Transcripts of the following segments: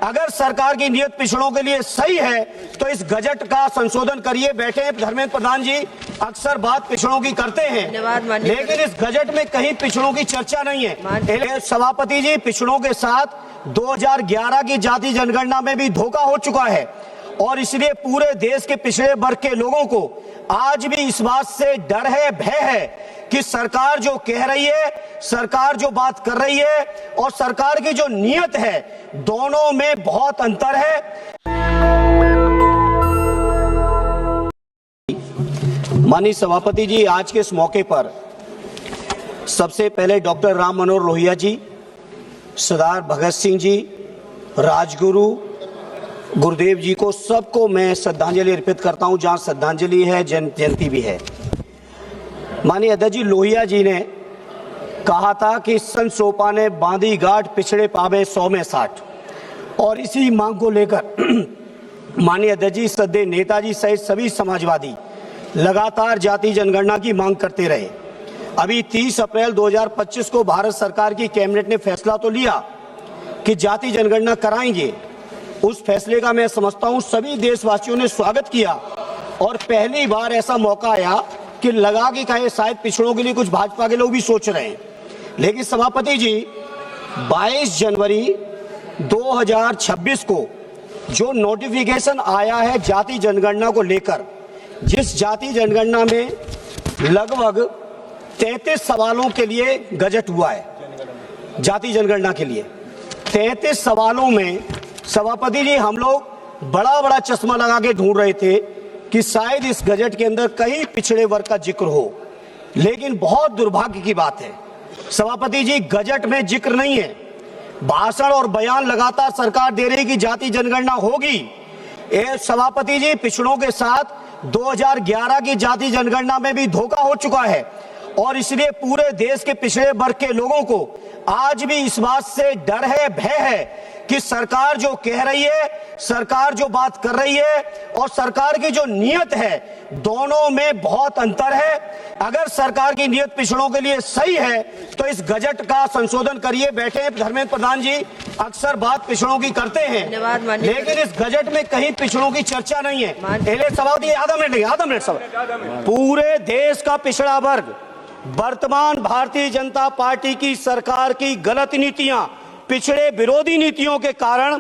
अगर सरकार की नीयत पिछड़ों के लिए सही है तो इस गजट का संशोधन करिए। बैठे हैं धर्मेंद्र प्रधान जी, अक्सर बात पिछड़ों की करते हैं, लेकिन इस गजट में कहीं पिछड़ों की चर्चा नहीं है। सभापति जी, पिछड़ों के साथ 2011 की जाति जनगणना में भी धोखा हो चुका है और इसलिए पूरे देश के पिछड़े वर्ग के लोगों को आज भी इस बात से डर है, भय है कि सरकार जो कह रही है, सरकार जो बात कर रही है और सरकार की जो नीयत है, दोनों में बहुत अंतर है। माननीय सभापति जी, आज के इस मौके पर सबसे पहले डॉक्टर राम मनोहर लोहिया जी, सरदार भगत सिंह जी, राजगुरु गुरुदेव जी को, सबको मैं श्रद्धांजलि अर्पित करता हूं। जहां श्रद्धांजलि है, जयंती भी है। माननीय अध्यक्ष जी, लोहिया जी ने कहा था कि सन सोपा ने बांधी गांठ पिछड़े पावे 100 में 60, और इसी मांग को लेकर माननीय अध्यक्ष जी, श्रद्धेय नेताजी सहित सभी समाजवादी लगातार जाति जनगणना की मांग करते रहे। अभी 30 अप्रैल 2025 को भारत सरकार की कैबिनेट ने फैसला तो लिया कि जाति जनगणना कराएंगे। उस फैसले का मैं समझता हूं सभी देशवासियों ने स्वागत किया और पहली बार ऐसा मौका आया कि लगा कि कहे शायद पिछड़ों के लिए कुछ भाजपा के लोग भी सोच रहे हैं। लेकिन सभापति जी, 22 जनवरी 2026 को जो नोटिफिकेशन आया है जाति जनगणना को लेकर, जिस जाति जनगणना में लगभग 33 सवालों के लिए गजट हुआ है, जाति जनगणना के लिए 33 सवालों में सभापति जी, हम लोग बड़ा चश्मा लगा के ढूंढ रहे थे कि शायद इस गजट के अंदर कहीं पिछड़े वर्ग का जिक्र हो, लेकिन बहुत दुर्भाग्य की बात है सभापति जी, गजट में जिक्र नहीं है। भाषण और बयान लगातार सरकार दे रही कि जाति जनगणना होगी। सभापति जी, पिछड़ों के साथ 2011 की जाति जनगणना में भी धोखा हो चुका है और इसलिए पूरे देश के पिछड़े वर्ग के लोगों को आज भी इस बात से डर है, भय है कि सरकार जो कह रही है, सरकार जो बात कर रही है और सरकार की जो नीयत है, दोनों में बहुत अंतर है। अगर सरकार की नीयत पिछड़ों के लिए सही है तो इस गजट का संशोधन करिए। बैठे हैं धर्मेंद्र प्रधान जी, अक्सर बात पिछड़ों की करते हैं, लेकिन इस गजट में कहीं पिछड़ों की चर्चा नहीं है। सभापति, आधा मिनट सब। पूरे देश का पिछड़ा वर्ग वर्तमान भारतीय जनता पार्टी की सरकार की गलत नीतियां, पिछड़े विरोधी नीतियों के कारण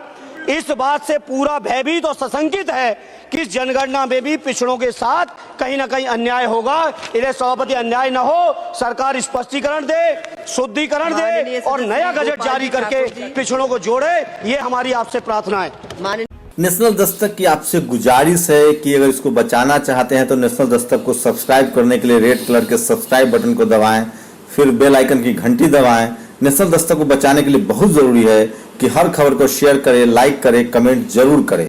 इस बात से पूरा भयभीत और सशंकित है कि जनगणना में भी पिछड़ों के साथ कहीं ना कहीं अन्याय होगा। इसलिए सभापति, अन्याय न हो, सरकार स्पष्टीकरण दे, शुद्धिकरण दे और नया गजट जारी करके पिछड़ों को जोड़े, ये हमारी आपसे प्रार्थना है। नेशनल दस्तक की आपसे गुजारिश है कि अगर इसको बचाना चाहते हैं तो नेशनल दस्तक को सब्सक्राइब करने के लिए रेड कलर के सब्सक्राइब बटन को दबाएं, फिर बेल आइकन की घंटी दबाएं। नेशनल दस्तक को बचाने के लिए बहुत जरूरी है कि हर खबर को शेयर करें, लाइक करें, कमेंट जरूर करें।